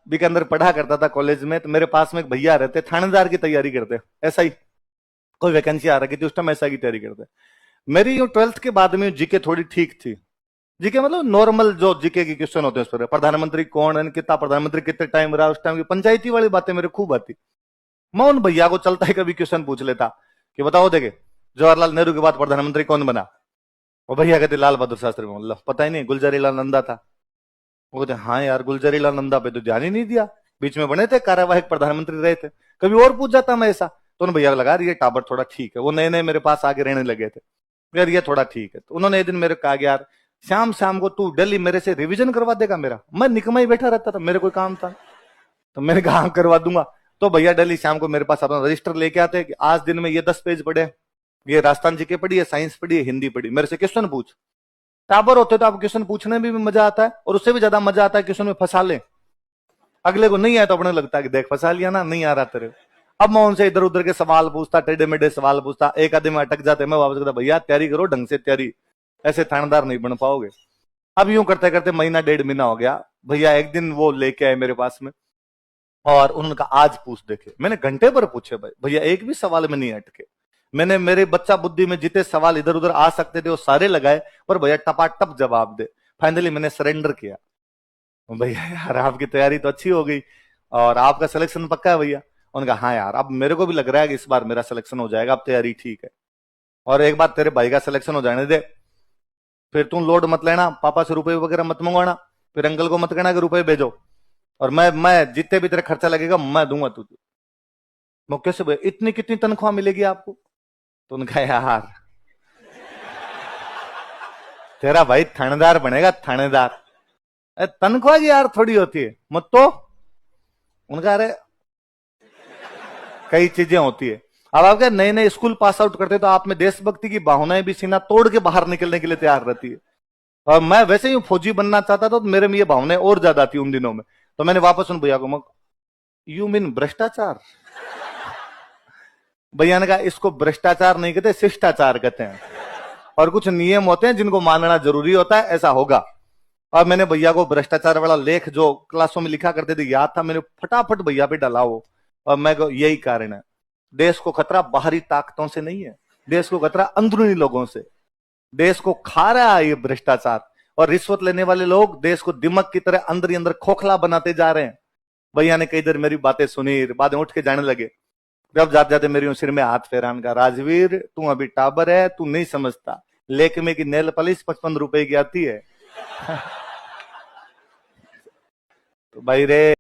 बीकानेर पढ़ा करता था कॉलेज में, तो मेरे पास में एक भैया रहते, थानेदार की तैयारी करते, ऐसा ही कोई वैकेंसी आ रही थी उस टाइम, ऐसा की तैयारी करते। मेरी जो 12th के बाद में जीके थोड़ी ठीक थी। जीके मतलब नॉर्मल जो जीके के क्वेश्चन होते हैं उस पर, प्रधानमंत्री कौन है, कितना प्रधानमंत्री कितने टाइम रहा, उस टाइम की पंचायती वाली बातें मेरे खूब आती। मैं उन भैया को चलता है कभी क्वेश्चन पूछ लेता कि बताओ देखे जवाहरलाल नेहरू के बाद प्रधानमंत्री कौन बना। वो भैया कहते लाल बहादुर शास्त्री। मतलब पता ही नहीं, गुलजारीलाल नंदा था। वो कहते हाँ यार गुलजारीलाल नंदा पे तो ध्यान ही नहीं दिया, बीच में बने थे, कार्यवाहक प्रधानमंत्री रहे थे। कभी और पूछ जाता मैं ऐसा, तो उन भैया को लगा ये टाबर थोड़ा ठीक है, वो नए नए मेरे पास आगे रहने लगे थे, यार ये थोड़ा ठीक है। तो उन्होंने एक दिन मेरे कहा यार शाम शाम को तू दिल्ली मेरे से रिवीजन करवा देगा मेरा। मैं निकमा ही बैठा रहता था, मेरे कोई काम था, तो मैंने कहा हाँ, करवा दूंगा। तो भैया दिल्ली शाम को मेरे पास अपना रजिस्टर लेके आते कि आज दिन में ये 10 पेज पढ़े, ये राजस्थान जीके पढ़ी है, साइंस पढ़ी है, हिंदी पढ़ी, मेरे से क्वेश्चन पूछ। टाबर होते तो आप क्वेश्चन पूछने में भी मजा आता है, और उससे भी ज्यादा मजा आता है क्वेश्चन में फंसा ले। अगले को नहीं आया तो अपने लगता है कि देख फंसा लिया ना, नहीं आ रहा तेरे। अब मैं उनसे इधर उधर के सवाल पूछता, टेढ़े मेढ़े सवाल पूछता, एक आधे में अटक जाते, मैं वापस कहता भैया तैयारी करो ढंग से तैयारी, ऐसे थानेदार नहीं बन पाओगे। अब यूं करते करते महीना 1.5 महीना हो गया। भैया एक दिन वो लेके आए मेरे पास में, और उन्होंने कहा आज पूछ देखे। मैंने घंटे भर पूछे भाई, भैया एक भी सवाल में नहीं अटके। मैंने मेरे बच्चा बुद्धि में जितने सवाल इधर उधर आ सकते थे वो सारे लगाए, पर भैया टपाटप जवाब दे। फाइनली मैंने सरेंडर किया, भैया यार आपकी तैयारी तो अच्छी हो गई और आपका सिलेक्शन पक्का है भैया। उन्होंने कहा हाँ यार अब मेरे को भी लग रहा है कि इस बार मेरा सिलेक्शन हो जाएगा, अब तैयारी ठीक है। और एक बार तेरे भाई का सिलेक्शन हो जाने दे, फिर तुम लोड मत लेना, पापा से रुपए वगैरह मत मंगवाना, फिर अंकल को मत कहना कि रुपए भेजो, और मैं जितने भी तेरे खर्चा लगेगा मैं दूंगा तुझे। मैं कैसे भैया इतनी कितनी तनख्वाह मिलेगी आपको। तो उनका यार तेरा भाई थानेदार बनेगा, थानेदार, तनख्वाह की यार थोड़ी होती है मत तो। उनका अरे कई चीजें होती है। अब आप क्या नए नए स्कूल पास आउट करते तो आप में देशभक्ति की भावनाएं भी सीना तोड़ के बाहर निकलने के लिए तैयार रहती है। और मैं वैसे ही फौजी बनना चाहता था, तो मेरे में ये भावनाएं और ज्यादा थी उन दिनों में। तो मैंने वापस उन भैया को, यू मीन भ्रष्टाचार। भैया ने कहा इसको भ्रष्टाचार नहीं कहते, शिष्टाचार कहते हैं, और कुछ नियम होते हैं जिनको मानना जरूरी होता है, ऐसा होगा। और मैंने भैया को भ्रष्टाचार वाला लेख जो क्लासों में लिखा करते थे याद था, मैंने फटाफट भैया पे डाला वो। और मैं यही कारण है, देश को खतरा बाहरी ताकतों से नहीं है, देश को खतरा अंदरूनी लोगों से। देश को खा रहा है ये भ्रष्टाचार, और रिश्वत लेने वाले लोग देश को दिमक की तरह अंदर ही अंदर खोखला बनाते जा रहे हैं। भैया ने कई देर मेरी बातें सुनी, बाद में उठ के जाने लगे। जब जाते जाते मेरी सिर में हाथ फेरान का, राजवीर तू अभी टाबर है, तू नहीं समझता, लेकमे की नेल पॉलिश 55 रुपए की आती है। तो भाई रे